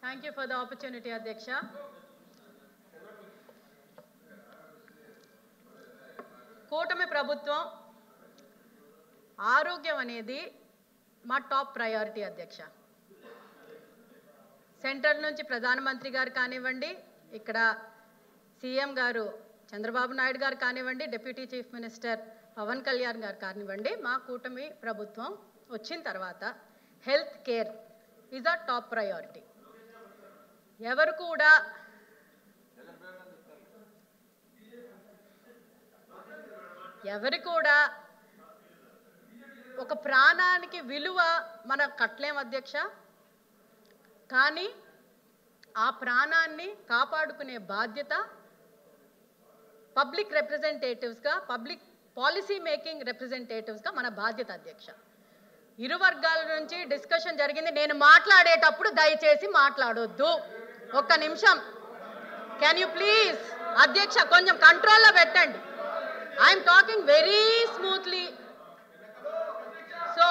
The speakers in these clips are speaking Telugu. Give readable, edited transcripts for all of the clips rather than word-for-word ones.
Thank you for the opportunity, Adhyaksha. కూటమి ప్రభుత్వం ఆరోగ్యం అనేది మా టాప్ ప్రయారిటీ అధ్యక్ష. సెంటర్ నుంచి ప్రధానమంత్రి గారు కానివ్వండి, ఇక్కడ సీఎం గారు చంద్రబాబు నాయుడు గారు కానివ్వండి, deputy chief minister Pawan Kalyan గారు కానివ్వండి, మా కూటమి ప్రభుత్వం వచ్చిన తర్వాత health care is a top priority. ఎవరు కూడా ఒక ప్రాణానికి విలువ మనం కట్టలేం అధ్యక్ష. కానీ ఆ ప్రాణాన్ని కాపాడుకునే బాధ్యత పబ్లిక్ రిప్రజెంటేటివ్స్గా, పబ్లిక్ పాలసీ మేకింగ్ రిప్రజెంటేటివ్స్గా మన బాధ్యత అధ్యక్ష. ఇరు వర్గాల నుంచి డిస్కషన్ జరిగింది. నేను మాట్లాడేటప్పుడు దయచేసి మాట్లాడొద్దు. ఒక్క నిమిషం, కెన్ యూ ప్లీజ్ అధ్యక్ష కొంచెం కంట్రోల్లో పెట్టండి. I'm talking very smoothly. So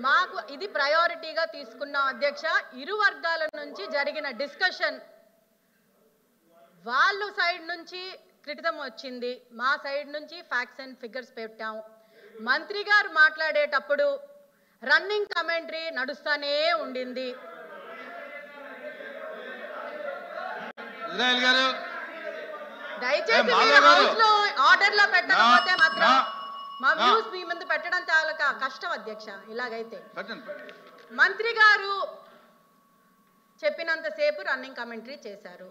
మాకు ఇది ప్రయారిటీగా తీసుకున్నాం అధ్యక్ష. ఇరు వర్గాల నుంచి జరిగిన డిస్కషన్, వాళ్ళు సైడ్ నుంచి క్రిటిసిజం వచ్చింది, మా సైడ్ నుంచి ఫ్యాక్ట్స్ అండ్ ఫిగర్స్ పెట్టాం. మంత్రి గారు మాట్లాడేటప్పుడు రన్నింగ్ కమెంటరీ నడుస్తూనే ఉండింది. దయచేసి హౌస్ లో ఆర్డర్ లో పెట్టకపోతే మాత్రం మా వ్యూస్ మీ ముందు పెట్టడం చాలా కష్టం అధ్యక్ష. ఇలాగైతే మంత్రి గారు చెప్పినంతసేపు రన్నింగ్ కమెంటరీ చేశారు.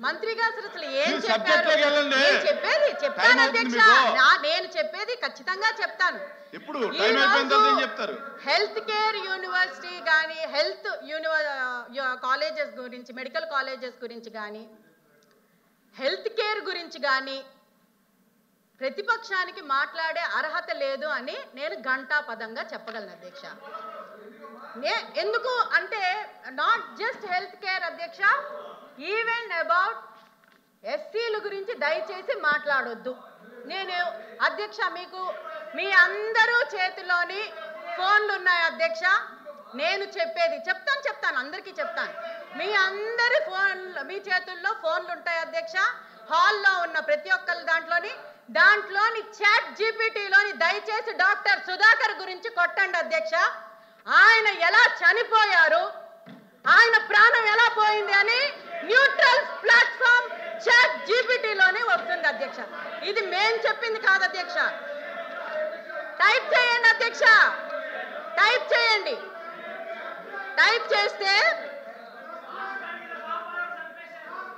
మంత్రి గారు అసలు ఏం చెప్పారు? చెప్తాను అధ్యక్ష, నేను చెప్పేది ఖచ్చితంగా చెప్తాను. హెల్త్ కేర్ యూనివర్సిటీ కానీ, హెల్త్ కాలేజెస్ గురించి, మెడికల్ కాలేజెస్ గురించి కానీ, హెల్త్ కేర్ గురించి కానీ ప్రతిపక్షానికి మాట్లాడే అర్హత లేదు అని నేను ఘంటాపదంగా చెప్పగలను అధ్యక్ష. ఎందుకు అంటే నాట్ జస్ట్ హెల్త్ కేర్ అధ్యక్ష, ఈవెన్ అబౌట్ ఎస్సీల గురించి దయచేసి మాట్లాడొద్దు. నేను అధ్యక్ష, మీకు మీ అందరూ చేతిలోని ఫోన్లు ఉన్నాయి అధ్యక్ష. నేను చెప్పేది చెప్తాను, అందరికీ చెప్తాను. మీ అందరి మీ చేతుల్లో ఫోన్లు ఉంటాయి అధ్యక్ష. హాల్లో ఉన్న ప్రతి ఒక్కరి దాంట్లోని చాట్ జీపీటీలోని దయచేసి డాక్టర్ సుధాకర్ గురించి కొట్టండి అధ్యక్ష. ఆయన ఎలా చనిపోయారు, ఆయన ప్రాణం ఎలా పోయింది అని న్యూట్రల్ ప్లాట్ఫామ్ చాట్ జీపీటీలోనే వస్తుంది అధ్యక్ష. ఇది మేం చెప్పింది కాదు అధ్యక్ష. టైప్ చేయండి అధ్యక్ష, టైప్ చేయండి. టైప్ చేస్తే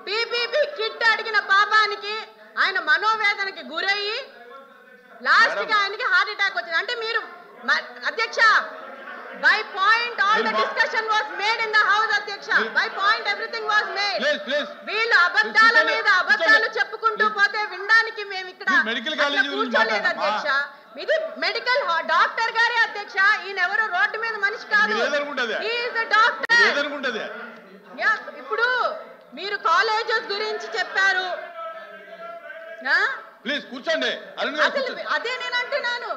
పీపీపీ కిట్ అడిగిన పాపానికి ఆయన మనోవేదనకి గురయ్యి లాస్ట్కి ఆయనకి హార్ట్ అటాక్ వచ్చింది. అంటే మీరు అధ్యక్ష, by point all the discussion was made in the house అధ్యక్ష. by point everything was made. వీళ్ళు అబద్ధాల మీద అబద్ధాలు చెప్పుకుంటూ పోతే వినడానికి మేము ఇక్కడ కూర్చోలేదు అధ్యక్ష. ఇది మెడికల్ డాక్టర్ గారే అధ్యక్ష. ఈయన ఎవరు రోడ్డు మీద మనిషి కాదు, డాక్టర్. ఇప్పుడు మీరు కాలేజెస్ గురించి చెప్పారు, అదే నేను అంటున్నాను.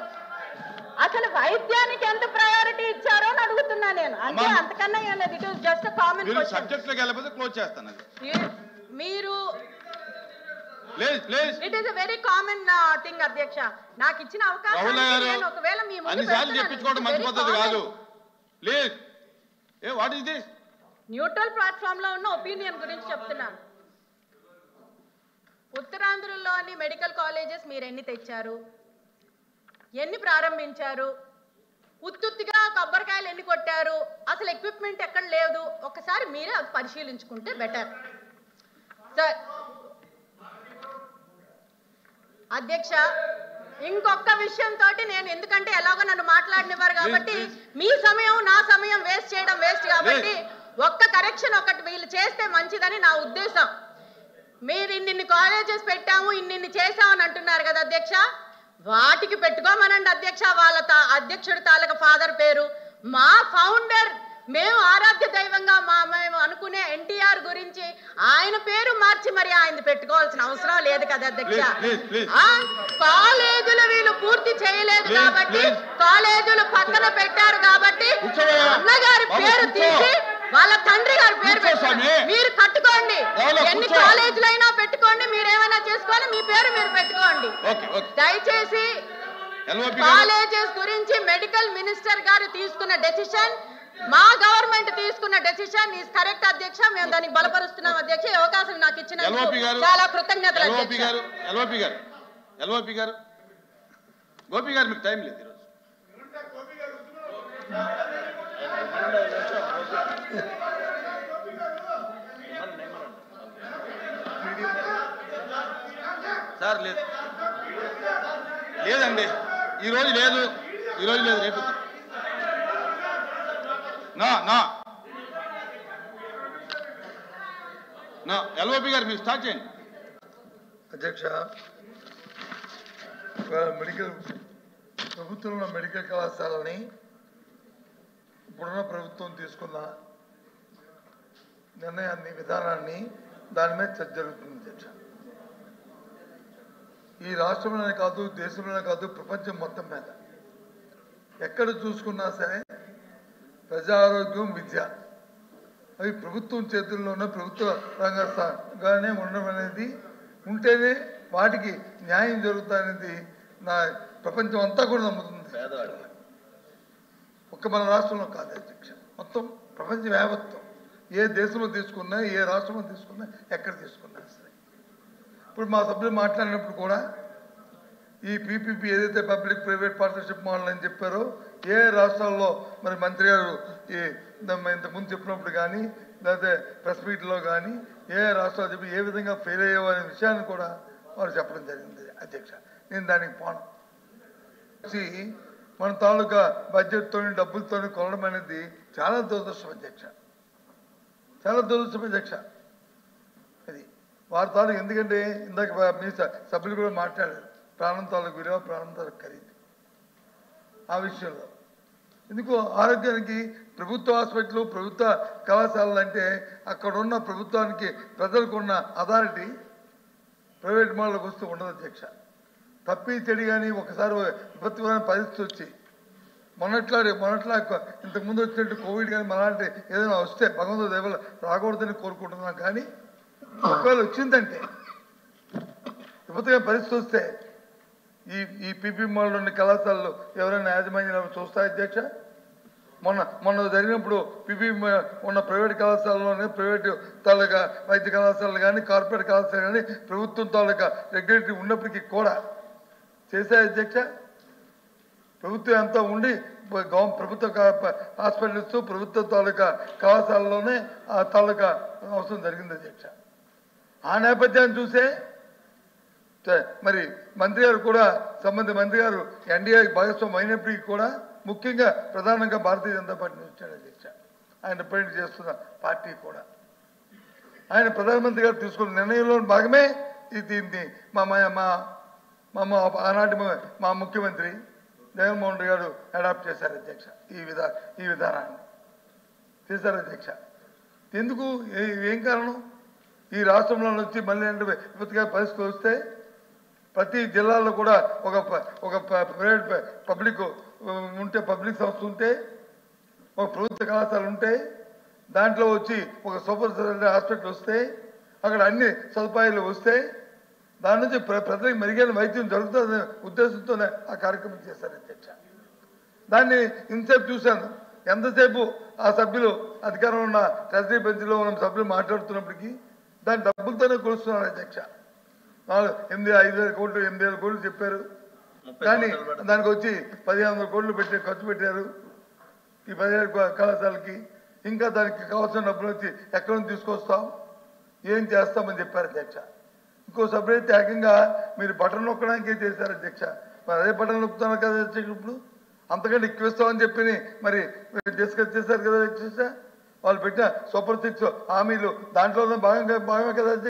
అసలు వైద్యానికి ఎంత ప్రయారిటీ ఇచ్చారో అని అడుగుతున్నా నేను, అంటే అంతకన్నా ఏం లేదు. It is just common question. మీరు it is a very common thing అధ్యక్ష. నాకు ఇచ్చిన అవకాశం నేను ఒకవేళ మీ న్యూట్రల్ ప్లాట్ఫామ్ లో ఉన్న ఒపీనియన్ గురించి చెప్తున్నాను. ఉత్తరాంధ్రలోని మెడికల్ కాలేజెస్ మీరు ఎన్ని తెచ్చారు, ఎన్ని ప్రారంభించారు, ఉత్తుత్తిగా కొబ్బరికాయలు ఎన్ని కొట్టారు, అసలు ఎక్విప్మెంట్ ఎక్కడ లేదు, ఒకసారి మీరే అది పరిశీలించుకుంటే బెటర్. సార్ అధ్యక్ష, ఇంకొక విషయంతో నేను, ఎందుకంటే ఎలాగో నన్ను మాట్లాడినవారు కాబట్టి మీ సమయం నా సమయం వేస్ట్ చేయడం వేస్ట్ కాబట్టి ఒక్క కరెక్షన్ ఒకటి వీళ్ళు చేస్తే మంచిదని నా ఉద్దేశం. మీరు ఇన్ని కాలేజెస్ పెట్టాము, ఇన్ని చేసామని అంటున్నారు కదా అధ్యక్ష, వాటికి పెట్టుకోమనండి అధ్యక్ష. వాళ్ళ అధ్యక్షుడి తాలూకా ఫాదర్ పేరు, మా ఫౌండర్, మేము ఆరాధ్య దైవంగా మేము అనుకునే ఎన్టీఆర్ గురించి ఆయన పేరు మార్చి మరి ఆయన పెట్టుకోవాల్సిన అవసరం లేదు కదా అధ్యక్ష. కాలేజీలు వీళ్ళు పూర్తి చేయలేదు కాబట్టి, కాలేజీలు పక్కన పెట్టారు కాబట్టి అన్నగారి పేరు తీసి వాళ్ళ తండ్రి గారి పేరు పెట్టుకోండి. మీరు కట్టుకోండి, ఎన్ని కాలేజీలైనా పెట్టుకోండి, మీరేమైనా చేసుకోండి, మీ పేరు మీరు పెట్టుకోండి. దయచేసి కాలేజెస్ గురించి మెడికల్ మినిస్టర్ గారు తీసుకున్న డెసిషన్, మా గవర్నమెంట్ తీసుకున్న డెసిషన్ ఈస్ కరెక్ట్ అధ్యక్ష. మేము దానికి బలపరుస్తున్నాం అధ్యక్ష. ఈ అవకాశం నాకు ఇచ్చినందుకు చాలా కృతజ్ఞతలు అధ్యక్ష. గోపి గారు మీకు టైం లేదు ఈరోజు. సార్ లేదు, లేదండి ఈరోజు లేదు, ఈరోజు లేదు, రేపు నా ఎల్ఓపి గారు మీరు స్టార్ట్ చేయండి. అధ్యక్ష, మెడికల్ ప్రభుత్వంలో మెడికల్ కళాశాలని ఇప్పుడున్న ప్రభుత్వం తీసుకున్న నిర్ణయాన్ని, విధానాన్ని, దాని మీద చర్చ జరుగుతుంది అధ్యక్ష. ఈ రాష్ట్రంలోనే కాదు, దేశంలోనే కాదు, ప్రపంచం మొత్తం మీద ఎక్కడ చూసుకున్నా సరే ప్రజా ఆరోగ్యం, విద్య అవి ప్రభుత్వం చేతుల్లోనే, ప్రభుత్వ రంగానే ఉండడం అనేది ఉంటేనే వాటికి న్యాయం జరుగుతుందనేది నా ప్రపంచం అంతా కూడా నమ్ముతుంది. ఒక్క మన రాష్ట్రంలో కాదు అధ్యక్ష, మొత్తం ప్రపంచం యావత్తం ఏ దేశంలో తీసుకున్నా, ఏ రాష్ట్రంలో తీసుకున్నా, ఎక్కడ తీసుకున్నా సరే. ఇప్పుడు మా సభ్యులు మాట్లాడినప్పుడు కూడా ఈ పీపీపీ ఏదైతే పబ్లిక్ ప్రైవేట్ పార్ట్నర్షిప్ మోడల్ అని చెప్పారో, ఏ రాష్ట్రాల్లో మరి మంత్రి గారు ఈ ఇంతకుముందు చెప్పినప్పుడు కానీ, లేకపోతే ప్రెస్ మీట్లో కానీ ఏ రాష్ట్రాలు చెప్పి ఏ విధంగా ఫెయిల్ అయ్యేవో అనే విషయాన్ని కూడా వారు చెప్పడం జరిగింది అధ్యక్ష. నేను దానికి పోను. మన తాలూకా బడ్జెట్తో, డబ్బులతో కొనడం అనేది చాలా దురదృష్టం అధ్యక్ష, చాలా దురదృష్టం అధ్యక్ష. అది వారి తాలూకు, ఎందుకంటే ఇందాక మీ సభ్యులు కూడా మాట్లాడారు, ప్రాణం తాలూకు విలువ, ప్రాణం తాలూకు ఖరీదు. ఆ విషయంలో ఎందుకు ఆరోగ్యానికి ప్రభుత్వ హాస్పిటల్, ప్రభుత్వ కళాశాలలు అంటే అక్కడ ఉన్న ప్రభుత్వానికి, ప్రజలకు ఉన్న అథారిటీ ప్రైవేట్ మోడల్కి వస్తూ ఉండదు అధ్యక్ష. తప్పి చెడి కానీ ఒకసారి విపత్తుకరమైన పరిస్థితి వచ్చి మొన్నట్లా ఇంతకుముందు వచ్చినట్టు కోవిడ్ కానీ మలాంటి ఏదైనా వస్తే భగవంతుడు దయవల్ల రాకూడదని కోరుకుంటున్నాం. కానీ ఒకవేళ వచ్చిందంటే విపత్తుకరమైన పరిస్థితి వస్తే ఈ పీపీ మోడల్లోని కళాశాలలు ఎవరైనా యాజమాన్యం చూస్తాయి అధ్యక్ష. మొన్న జరిగినప్పుడు పీపీ ఉన్న ప్రైవేట్ కళాశాలలోనే, ప్రైవేటు తాలూకా వైద్య కళాశాలలు కానీ, కార్పొరేట్ కళాశాలలు కానీ ప్రభుత్వం తాలూకా రెగ్యులేటరీ ఉన్నప్పటికీ కూడా చేశాయి అధ్యక్ష. ప్రభుత్వం అంతా ఉండి ప్రభుత్వ హాస్పిటల్స్, ప్రభుత్వ తాలూకా కళాశాలలోనే ఆ తాలూకా అవసరం జరిగింది అధ్యక్ష. ఆ నేపథ్యాన్ని చూసే మరి మంత్రి గారు కూడా, సంబంధిత మంత్రి గారు ఎన్డీఏ భాగస్వామ్యం అయినప్పటికీ కూడా ముఖ్యంగా ప్రధానంగా భారతీయ జనతా పార్టీ వచ్చాడు అధ్యక్ష. ఆయన రిప్రజెంట్ చేస్తున్న పార్టీ కూడా ఆయన ప్రధానమంత్రి గారు తీసుకున్న నిర్ణయంలో భాగమే దీన్ని ఆనాటి మా ముఖ్యమంత్రి జగన్మోహన్ రెడ్డి గారు అడాప్ట్ చేశారు అధ్యక్ష. ఈ విధానాన్ని చేశారు అధ్యక్ష. ఎందుకు, ఏం కారణం? ఈ రాష్ట్రంలో నుంచి మళ్ళీ విపత్తుగా పరిస్థితులు వస్తే ప్రతి జిల్లాలో కూడా ఒక ప్రైవేట్ పబ్లిక్ ఉంటే, పబ్లిక్ సంస్థ ఉంటే, ఒక ప్రభుత్వ కళాశాల ఉంటే, దాంట్లో వచ్చి ఒక సూపర్ స్పెషాలిటీ హాస్పిటల్ వస్తే, అక్కడ అన్ని సదుపాయాలు వస్తే దాని నుంచి ప్రజలకు మెరుగైన వైద్యం జరుగుతుందనే ఉద్దేశంతోనే ఆ కార్యక్రమం చేశారు అధ్యక్ష. దాన్ని ఇంతసేపు చూశాను. ఎంతసేపు ఆ సభ్యులు, అధికారంలో ఉన్న ట్రెజరీ బెంచ్లో ఉన్న సభ్యులు మాట్లాడుతున్నప్పటికీ దాని డబ్బులతోనే కొలుస్తున్నారు అధ్యక్ష. 5,000 కోట్లు 8,000 కోట్లు చెప్పారు, కానీ దానికి వచ్చి 1,500 కోట్లు ఖర్చు పెట్టారు ఈ 17 కళాశాలకి. ఇంకా దానికి కావాల్సిన డబ్బులు వచ్చి ఎక్కడి నుంచి తీసుకొస్తాం, ఏం చేస్తామని చెప్పారు అధ్యక్ష. ఇంకో సభ్యులైతే ఏకంగా మీరు బటన్ నొక్కడానికే చేశారు అధ్యక్ష. మరి అదే బటన్ నొక్కుతున్నారు కదా అధ్యక్ష. ఇప్పుడు అంతకంటే ఎక్కువ ఇస్తామని చెప్పి మరి డిస్కస్ చేశారు కదా అధ్యక్ష. వాళ్ళు పెట్టిన సూపర్ 6 హామీలు దాంట్లోనే భాగమే కదా అధ్యక్ష.